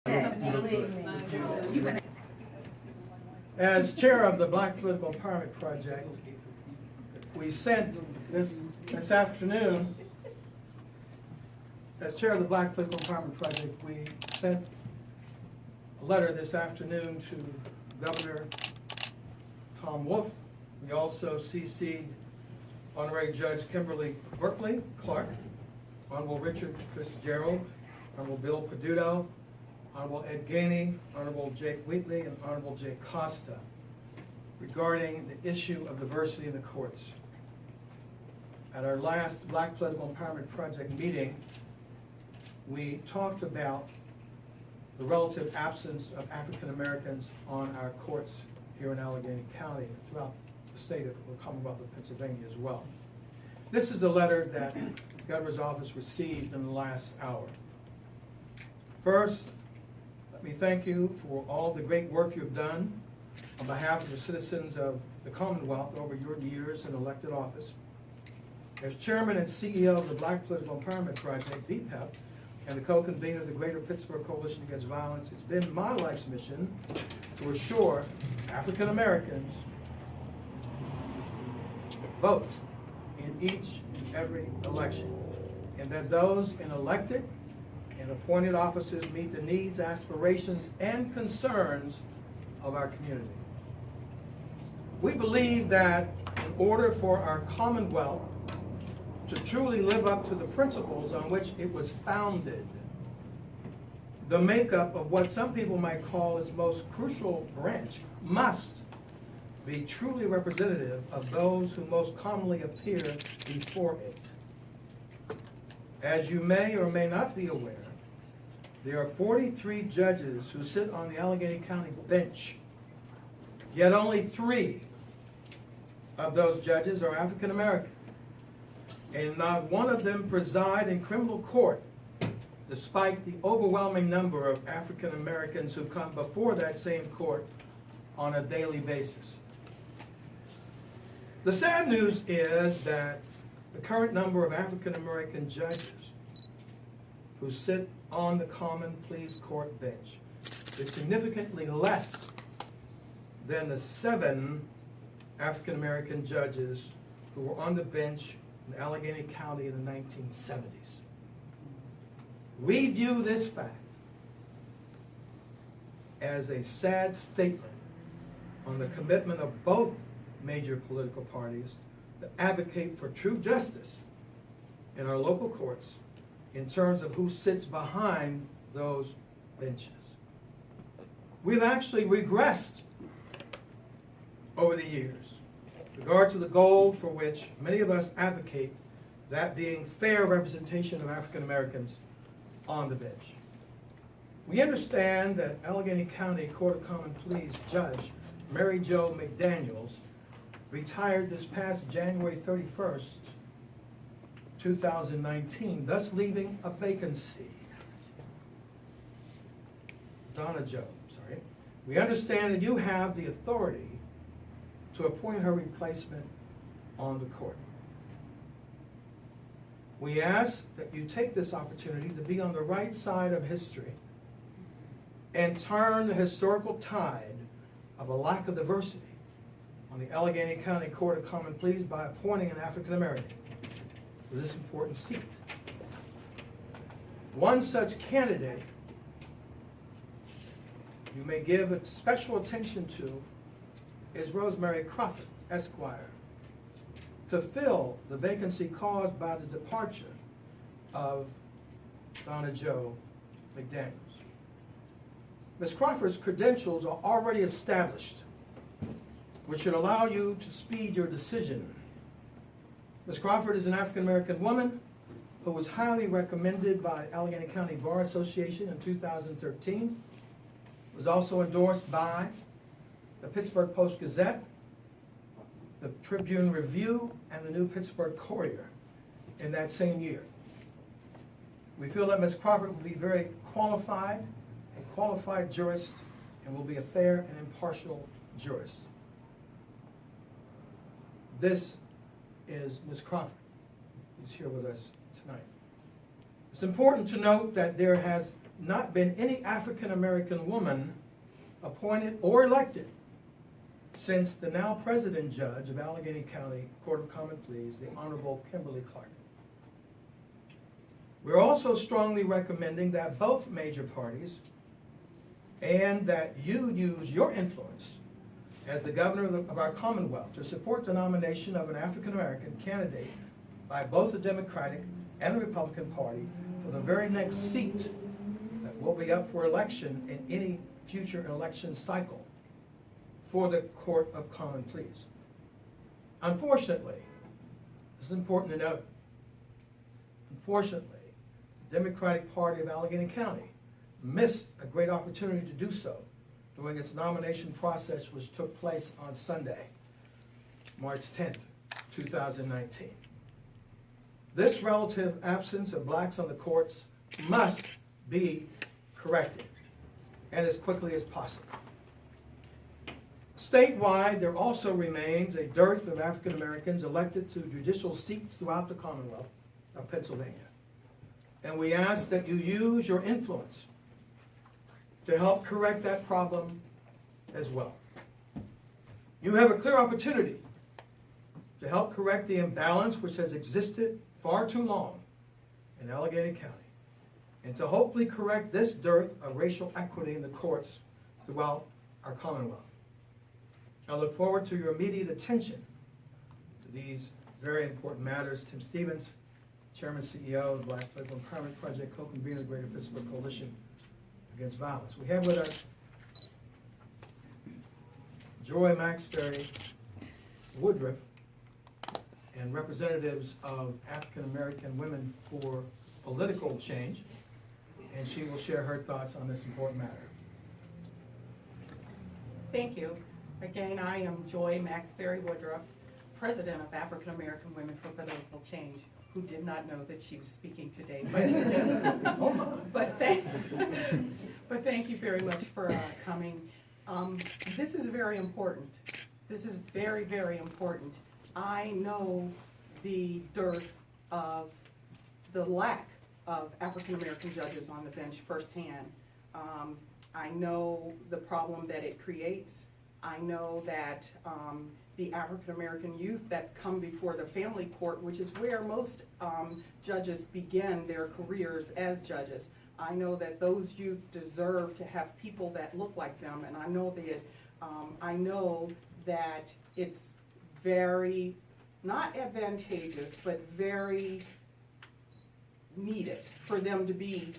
As chair of the Black Political Empowerment Project, we sent this afternoon, as chair of the Black Political Empowerment Project, we sent a letter this afternoon to Governor Tom Wolf. We also CC'd Honorary Judge Kimberly Berkeley Clark, Honorable Richard Fitzgerald, Honorable Bill Peduto, Honorable Ed Gainey, Honorable Jake Wheatley, and Honorable Jay Costa regarding the issue of diversity in the courts. At our last Black Political Empowerment Project meeting, we talked about the relative absence of African Americans on our courts here in Allegheny County and throughout the state of the Commonwealth of Pennsylvania as well. This is the letter that the Governor's office received in the last hour. First, let me thank you for all the great work you've done on behalf of the citizens of the Commonwealth over your years in elected office. As chairman and CEO of the Black Political Empowerment Project, B-Pep, and the co-convener of the Greater Pittsburgh Coalition Against Violence, it's been my life's mission to assure African Americans vote in each and every election, and that those in elected and appointed offices meet the needs, aspirations, and concerns of our community. We believe that in order for our Commonwealth to truly live up to the principles on which it was founded, the makeup of what some people might call its most crucial branch must be truly representative of those who most commonly appear before it. As you may or may not be aware, there are 43 judges who sit on the Allegheny County bench, yet only 3 of those judges are African American, and not one of them preside in criminal court, despite the overwhelming number of African Americans who come before that same court on a daily basis. The sad news is that the current number of African American judges who sit on the common pleas court bench is significantly less than the 7 African American judges who were on the bench in Allegheny County in the 1970s. We view this fact as a sad statement on the commitment of both major political parties that advocate for true justice in our local courts in terms of who sits behind those benches. We've actually regressed over the years with regard to the goal for which many of us advocate, that being fair representation of African Americans on the bench. We understand that Allegheny County Court of Common Pleas Judge Mary Jo McDaniels retired this past January 31st, 2019, thus leaving a vacancy. Donna Jo, sorry. We understand that you have the authority to appoint her replacement on the court. We ask that you take this opportunity to be on the right side of history and turn the historical tide of a lack of diversity on the Allegheny County Court of Common Pleas by appointing an African American for this important seat. One such candidate you may give special attention to is Rosemary Crawford, Esquire, to fill the vacancy caused by the departure of Donna Jo McDaniels. Ms. Crawford's credentials are already established, which should allow you to speed your decision. Ms. Crawford is an African American woman who was highly recommended by Allegheny County Bar Association in 2013, was also endorsed by the Pittsburgh Post-Gazette, the Tribune Review, and the New Pittsburgh Courier in that same year. We feel that Ms. Crawford will be very qualified, a qualified jurist, and will be a fair and impartial jurist. This is Ms. Crawford, who's here with us tonight. It's important to note that there has not been any African-American woman appointed or elected since the now president judge of Allegheny County Court of Common Pleas, the Honorable Kimberly Clark. We're also strongly recommending that both major parties and that you use your influence as the governor of our Commonwealth to support the nomination of an African-American candidate by both the Democratic and the Republican Party for the very next seat that will be up for election in any future election cycle for the Court of Common Pleas. Unfortunately, this is important to note, unfortunately, the Democratic Party of Allegheny County missed a great opportunity to do so during its nomination process, which took place on Sunday, March 10th, 2019. This relative absence of blacks on the courts must be corrected, and as quickly as possible. Statewide, there also remains a dearth of African Americans elected to judicial seats throughout the Commonwealth of Pennsylvania. And we ask that you use your influence to help correct that problem as well. You have a clear opportunity to help correct the imbalance which has existed far too long in Allegheny County, and to hopefully correct this dearth of racial equity in the courts throughout our Commonwealth. I look forward to your immediate attention to these very important matters. Tim Stevens, Chairman, CEO of the Black Political Empowerment Project, co-convener of the Greater Pittsburgh Coalition Against Violence. We have with us Joy Maxberry Wooddruff and representatives of African American Women for Political Change, and she will share her thoughts on this important matter. Thank you. Again, I am Joy Maxberry Wooddruff, President of African American Women for Political Change, who did not know that she was speaking today. But thank you very much for coming. This is very important. This is very, very important. I know the dearth of the lack of African American judges on the bench firsthand. I know the problem that it creates. I know that the African American youth that come before the family court, which is where most judges begin their careers as judges, I know that those youth deserve to have people that look like them, and I know that it's very, not advantageous, but very needed for them to be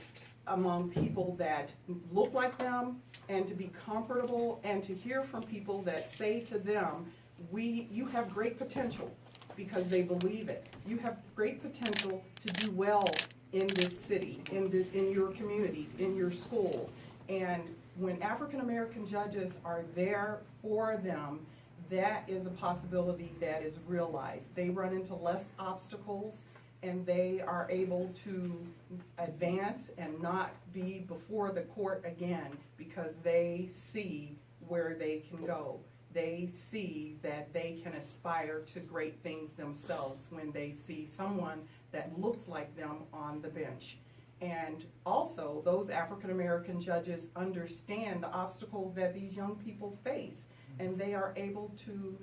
among people that look like them, and to be comfortable, and to hear from people that say to them, you have great potential, because they believe it. You have great potential to do well in this city, in your communities, in your schools. And when African American judges are there for them, that is a possibility that is realized. They run into less obstacles, and they are able to advance and not be before the court again, because they see where they can go. They see that they can aspire to great things themselves when they see someone that looks like them on the bench. And also, those African American judges understand the obstacles that these young people face, and they are able to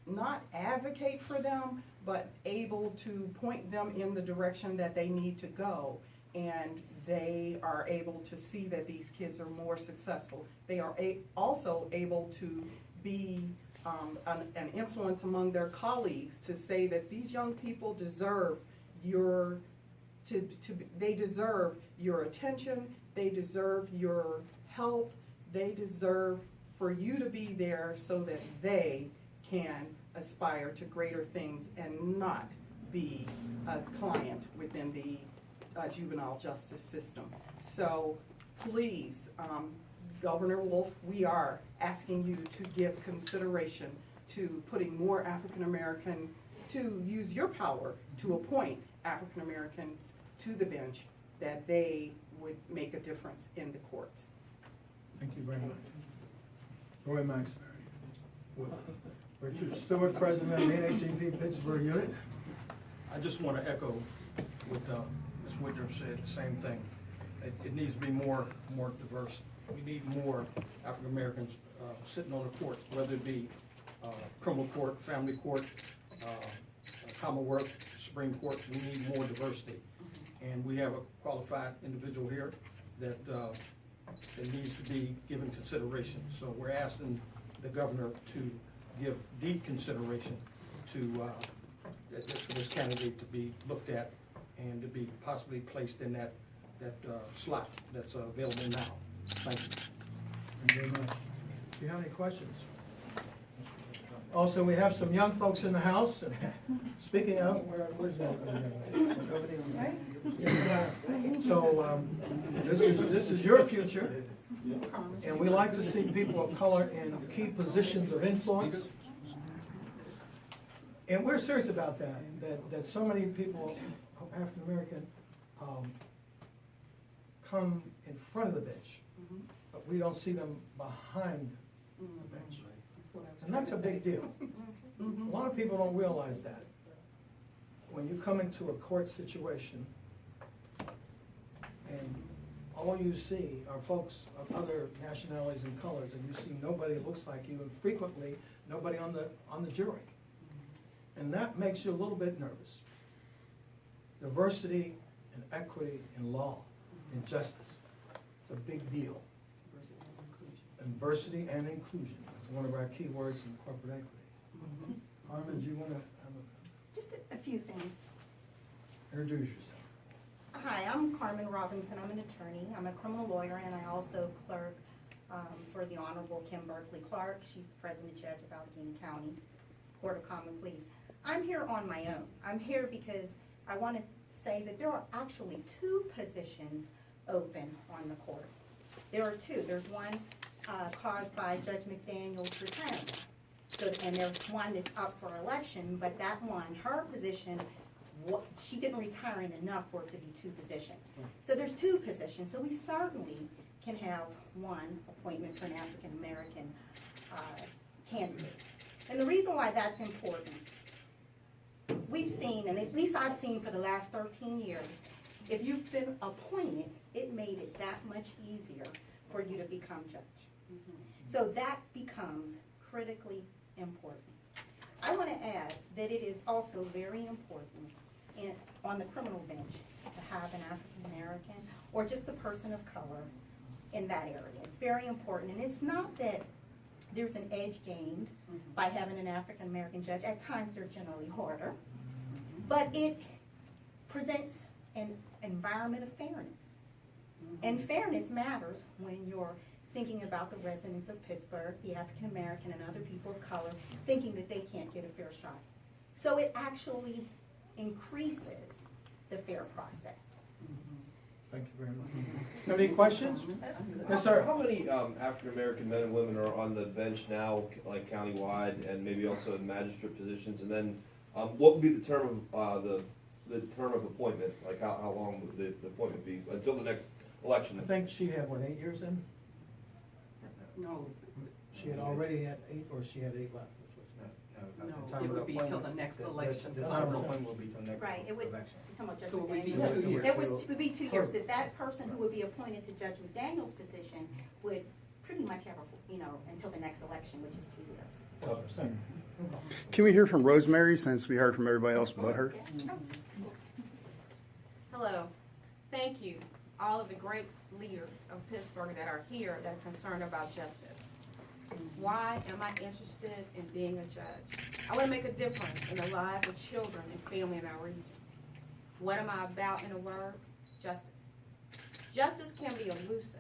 not advocate for them, but able to point them in the direction that they need to go. And they are able to see that these kids are more successful. They are also able to be an influence among their colleagues to say that these young people deserve they deserve your attention, they deserve your help, they deserve for you to be there so that they can aspire to greater things and not be a client within the juvenile justice system. So please, Governor Wolf, we are asking you to give consideration to putting more African American, to use your power to appoint African Americans to the bench, that they would make a difference in the courts. Thank you very much. Roy Maxberry. Richard Stewart, President of the NAACP Pittsburgh unit. I just want to echo what Ms. Wooddruff said, the same thing. it needs to be more diverse. We need more African Americans sitting on the court, whether it be criminal court, family court, Commonwealth, Supreme Court. We need more diversity. And we have a qualified individual here that needs to be given consideration. So we're asking the governor to give deep consideration to for this candidate to be looked at and to be possibly placed in that slot that's available now. Thank you. Thank you very much. Do you have any questions? Also, we have some young folks in the house. Speaking of, where's that? So this is your future, and we like to see people of color in key positions of influence. And we're serious about that so many people, African American, come in front of the bench, but we don't see them behind the bench. And that's a big deal. A lot of people don't realize that. When you come into a court situation and all you see are folks of other nationalities and colors, and you see nobody that looks like you, and frequently nobody on the jury. And that makes you a little bit nervous. Diversity and equity in law and justice. It's a big deal. Diversity and inclusion. That's one of our key words in corporate equity. Carmen, do you want to Just a few things. introduce yourself? Hi, I'm Carmen Robinson. I'm an attorney. I'm a criminal lawyer, and I also clerk for the Honorable Kim Berkeley Clark. She's the president judge of Allegheny County Court of Common Pleas. I'm here on my own. I'm here because I want to say that there are actually two positions open on the court. There are two. There's one caused by Judge McDaniel's retirement. So, and there's one that's up for election, but that one, her position, she didn't retire in enough for it to be two positions. So there's two positions. So we certainly can have one appointment for an African-American candidate. And the reason why that's important, we've seen, and at least I've seen for the last 13 years, if you've been appointed, it made it that much easier for you to become judge. So that becomes critically important. I want to add that it is also very important on the criminal bench to have an African American or just a person of color in that area. It's very important, and it's not that there's an edge gained by having an African American judge. At times they're generally harder, but it presents an environment of fairness. And fairness matters when you're thinking about the residents of Pittsburgh, the African American and other people of color, thinking that they can't get a fair shot. So it actually increases the fair process. Thank you very much. Have any questions? Yes, sir. How many African American men and women are on the bench now, like countywide, and maybe also in magistrate positions? And then, what would be the term of the term of appointment? Like how long would the appointment be until the next election? I think she had, what, 8 years in? No, She had already had 8, or she had 8 left? no, it would be till the next election. The term of appointment will be till next Right, it would, election. you're talking about Judge So it would be McDaniel? 2 years. It would be 2 years, that person who would be appointed to Judge McDaniel's position would pretty much have, until the next election, which is 2 years. Can we hear from Rosemary, since we heard from everybody else but her? Hello. Thank you, all of the great leaders of Pittsburgh that are here that are concerned about justice. Why am I interested in being a judge? I want to make a difference in the lives of children and family in our region. What am I about in a word? Justice. Justice can be elusive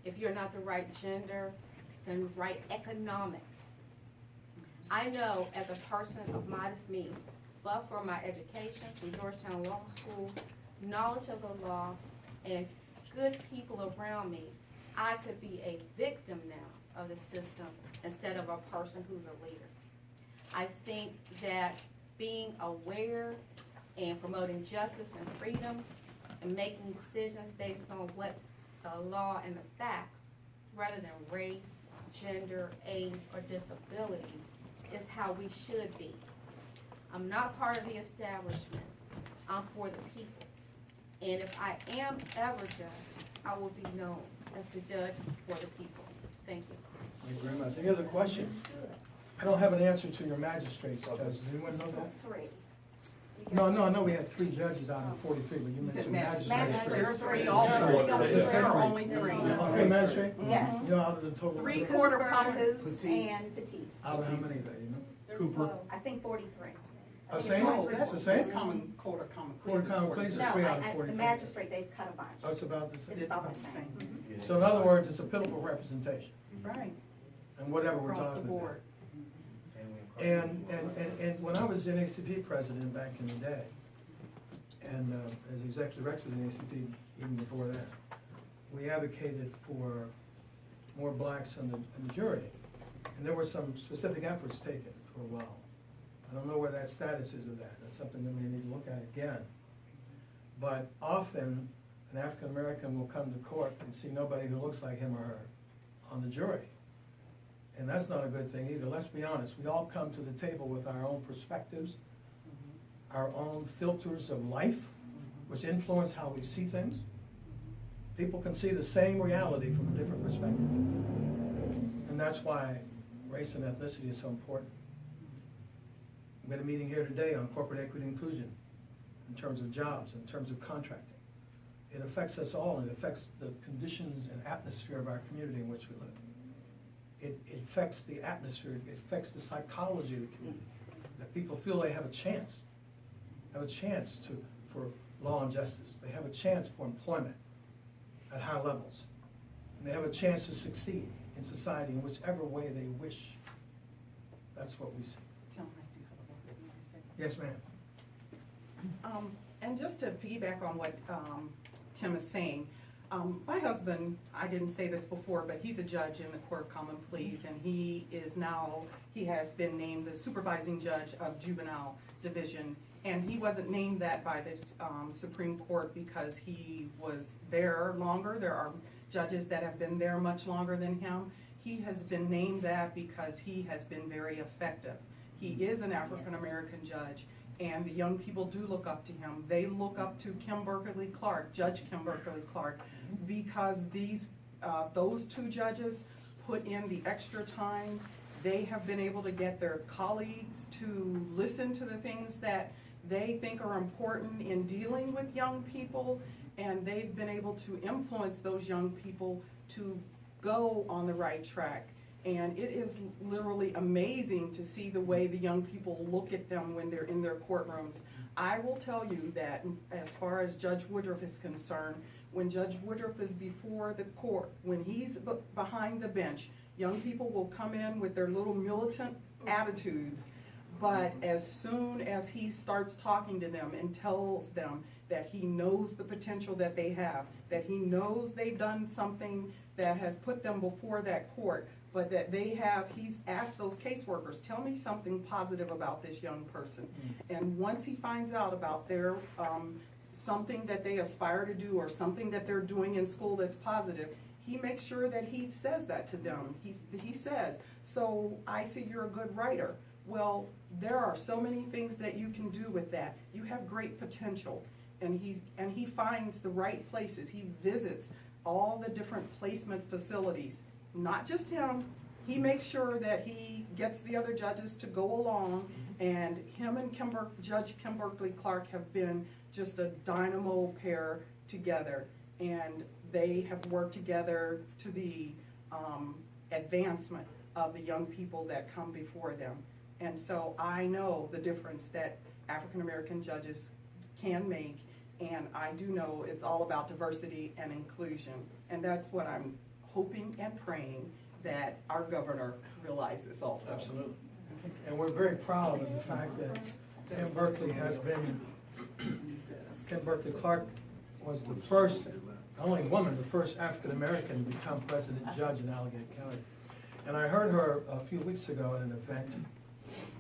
if you're not the right gender, then the right economic. I know as a person of modest means, but for my education from Georgetown Law School, knowledge of the law, and good people around me, I could be a victim now of the system instead of a person who's a leader. I think that being aware and promoting justice and freedom and making decisions based on what's the law and the facts rather than race, gender, age, or disability is how we should be. I'm not part of the establishment. I'm for the people. And if I am ever judge, I will be known as the judge for the people. Thank you. Thank you very much. Any other questions? I don't have an answer to your magistrate, Judge. Does anyone know that? Three. No, I know we had 3 judges out of 43, but you He said mentioned magistrate. There are magistrate. 3 also. Yeah. There are only 3. Three magistrate? Yes. You know, out of the total? Three quarter pound. Cahoots and Petite. Out of how many there, you know? Cooper. I think 43. The same? No, It's that's the same? That's common, quarter common pleas. Quarter is common 40. pleas is No, 3 out of the 43. magistrate, they've cut a bunch. Oh, it's about the same? It's about the same. Yeah. So in other words, it's a pitiful representation, Right, and whatever we're across the talking about. board. And when I was NAACP president back in the day, and as executive director of the NAACP even before that, we advocated for more blacks in the jury. And there were some specific efforts taken for a while. I don't know where that status is of that. That's something that we need to look at again. But often, an African American will come to court and see nobody who looks like him or her on the jury. And that's not a good thing either. Let's be honest, we all come to the table with our own perspectives, our own filters of life, which influence how we see things. People can see the same reality from a different perspective. And that's why race and ethnicity is so important. We had a meeting here today on corporate equity inclusion in terms of jobs, in terms of contracting. It affects us all, and it affects the conditions and atmosphere of our community in which we live. It affects the atmosphere, it affects the psychology of the community, that people feel they have a chance for law and justice. They have a chance for employment at high levels. And they have a chance to succeed in society in whichever way they wish. That's what we see. Tell him I do have a word in a second. Yes, ma'am. And just to piggyback on what Tim is saying, my husband, I didn't say this before, but he's a judge in the Court of Common Pleas, and he has been named the supervising judge of Juvenile Division. And he wasn't named that by the Supreme Court because he was there longer. There are judges that have been there much longer than him. He has been named that because he has been very effective. He is an African-American judge, and the young people do look up to him. They look up to Kim Berkeley Clark, Judge Kim Berkeley Clark, because those 2 judges put in the extra time. They have been able to get their colleagues to listen to the things that they think are important in dealing with young people, and they've been able to influence those young people to go on the right track. And it is literally amazing to see the way the young people look at them when they're in their courtrooms. I will tell you that as far as Judge Wooddruff is concerned, when Judge Wooddruff is before the court, when he's behind the bench, young people will come in with their little militant attitudes, but as soon as he starts talking to them and tells them that he knows the potential that they have, that he knows they've done something that has put them before that court, but that he's asked those caseworkers, tell me something positive about this young person. And once he finds out about their something that they aspire to do or something that they're doing in school that's positive, he makes sure that he says that to them. He says, so I see you're a good writer. Well, there are so many things that you can do with that. You have great potential. And he finds the right places. He visits all the different placement facilities. Not just him, he makes sure that he gets the other judges to go along, and him and Judge Kim Berkeley Clark have been just a dynamo pair together, and they have worked together to the advancement of the young people that come before them. And so I know the difference that African American judges can make, and I do know it's all about diversity and inclusion, and that's what I'm hoping and praying that our governor realizes also. Absolutely. And we're very proud of the fact that Kim Berkeley Clark was the first, only woman, the first African American to become president judge in Allegheny County. And I heard her a few weeks ago at an event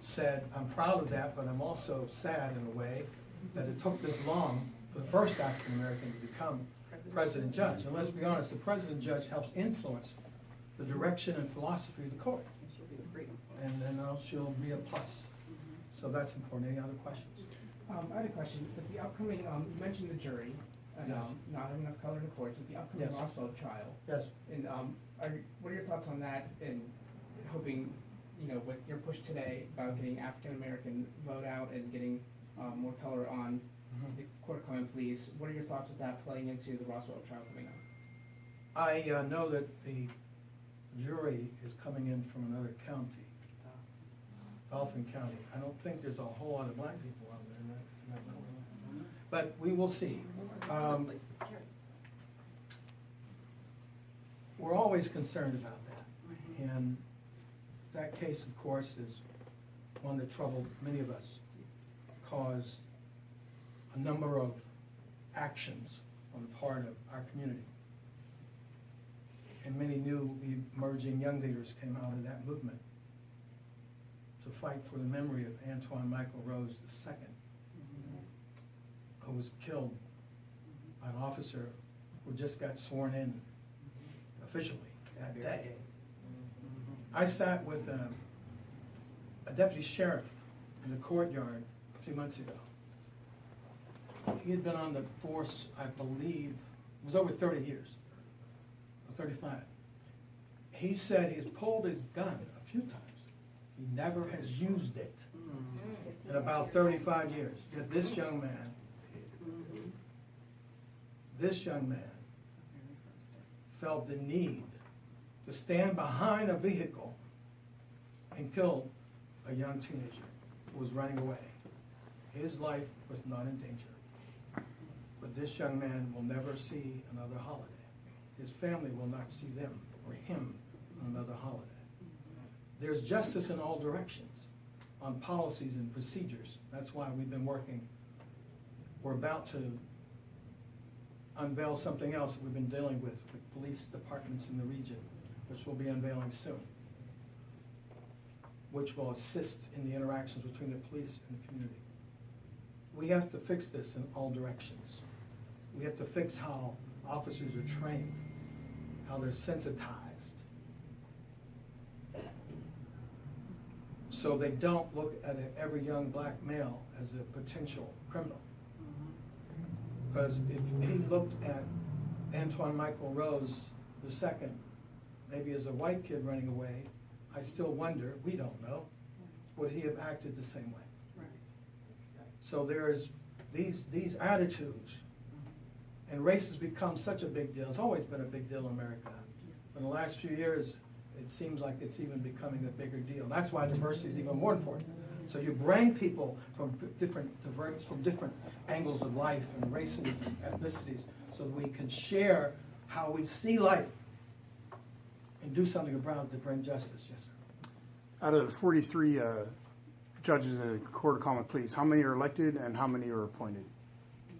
said, I'm proud of that, but I'm also sad in a way that it took this long for the first African American to become president judge. And let's be honest, the president judge helps influence the direction and philosophy of the court. And then she'll be a plus. So that's important. Any other questions? I had a question. With the upcoming, you mentioned the jury. and not enough color in the courts with the upcoming Yes. Roswell trial. Yes. And what are your thoughts on that? And hoping, with your push today about getting African American vote out and getting more color on the Court of Common Pleas, what are your thoughts with that playing into the Roswell trial coming up? I know that the jury is coming in from another county, Dauphin County. I don't think there's a whole lot of black people out there in that number. But we will see. We're always concerned about that. And that case, of course, is one that troubled many of us, caused a number of actions on the part of our community. And many new emerging young leaders came out of that movement to fight for the memory of Antoine Michael Rose II, who was killed by an officer who just got sworn in officially that day. I sat with a deputy sheriff in the courtyard a few months ago. He had been on the force, I believe, it was over 30 years, or 35. He said he's pulled his gun a few times. He never has used it in about 35 years. Yet this young man felt the need to stand behind a vehicle and kill a young teenager who was running away. His life was not in danger. But this young man will never see another holiday. His family will not see them or him on another holiday. There's justice in all directions on policies and procedures. That's why we've been working. We're about to unveil something else that we've been dealing with police departments in the region, which we'll be unveiling soon, which will assist in the interactions between the police and the community. We have to fix this in all directions. We have to fix how officers are trained, how they're sensitized, so they don't look at every young black male as a potential criminal. Because if he looked at Antoine Michael Rose II, maybe as a white kid running away, I still wonder, we don't know, would he have acted the same way? So there's these attitudes, and race has become such a big deal. It's always been a big deal in America. In the last few years, it seems like it's even becoming a bigger deal. That's why diversity is even more important. So you bring people from different angles of life and races and ethnicities so that we can share how we see life and do something about it to bring justice. Yes, sir. Out of the 43 judges in the Court of Common Pleas, how many are elected and how many are appointed?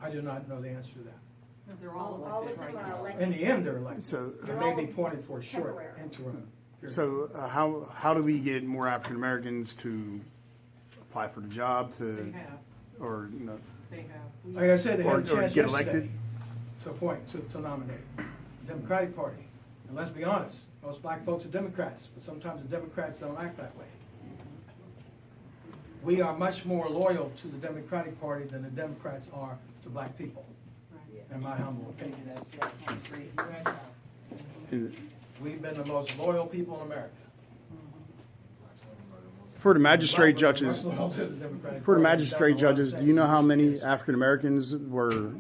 I do not know the answer to that. They're all All of elected them right are now. elected. In the end, they're elected. So, They may be appointed for a short Temporary. interim period. so how do we get more African Americans to apply for the job They to, have, or they have. Like I said, they had a or chance get yesterday elected? to appoint, to nominate. The Democratic Party. And let's be honest, most black folks are Democrats, but sometimes the Democrats don't act that way. We are much more loyal to the Democratic Party than the Democrats are to black people, in my humble opinion. And We've been the most loyal people in America. for the magistrate Black folks are judges, much loyal to the Democratic for the Party. magistrate judges, do you know how many African Americans were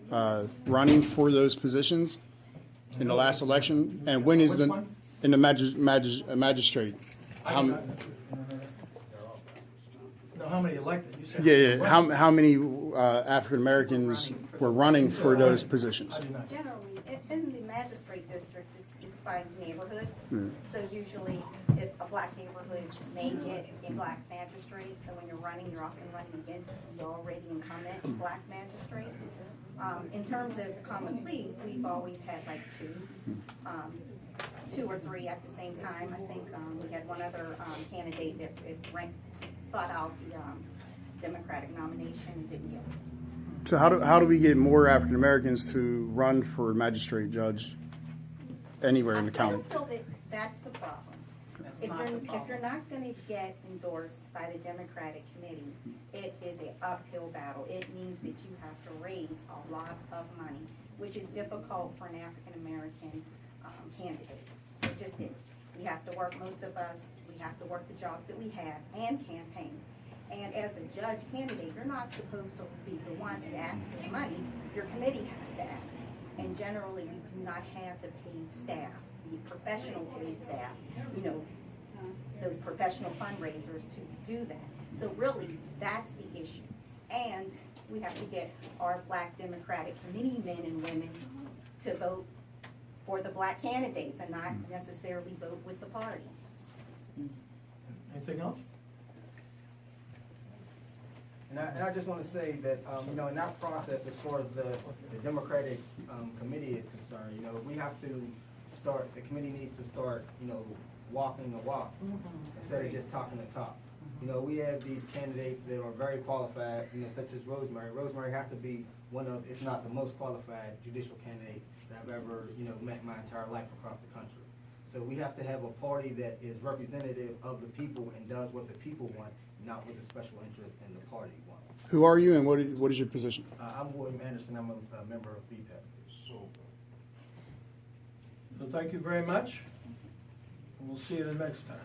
running for those positions in the last election? And when is Which the, one? in the magistrate? I How, do not know how many elected? You said. yeah, how many African Americans were running for those positions? I do not. Generally, in the magistrate districts, it's by neighborhoods. So usually, if a black neighborhood may get a black magistrate, so when you're running, you're often running against the already incumbent black magistrate. In terms of the common pleas, we've always had like two or three at the same time. I think we had one other candidate that sought out the Democratic nomination and didn't get it. So how do we get more African Americans to run for magistrate judge anywhere in the I county? don't feel that that's the problem. If you're not gonna get endorsed by the Democratic committee, it is an uphill battle. It means that you have to raise a lot of money. which is difficult for an African-American candidate. It just is. We have to work, most of us, we have to work the jobs that we have and campaign. And as a judge candidate, you're not supposed to be the one that asks for the money. Your committee has to ask. And generally, we do not have the paid staff, the professional paid staff, you know, those professional fundraisers to do that. So really, that's the issue. And we have to get our Black Democratic committee men and women to vote for the black candidates and not necessarily vote with the party. Anything else? And I just want to say that, you know, in that process, as far as the Democratic committee is concerned, you know, we have to start, the committee needs to start, you know, walking the walk instead of just talking the talk. You know, we have these candidates that are very qualified, you know, such as Rosemary. Rosemary has to be one of, if not the most qualified judicial candidate that I've ever, you know, met my entire life across the country. So we have to have a party that is representative of the people and does what the people want, not what the special interest in the party wants. Who are you and what is your position? I'm William Anderson. I'm a member of B-Pep. So thank you very much. And we'll see you the next time.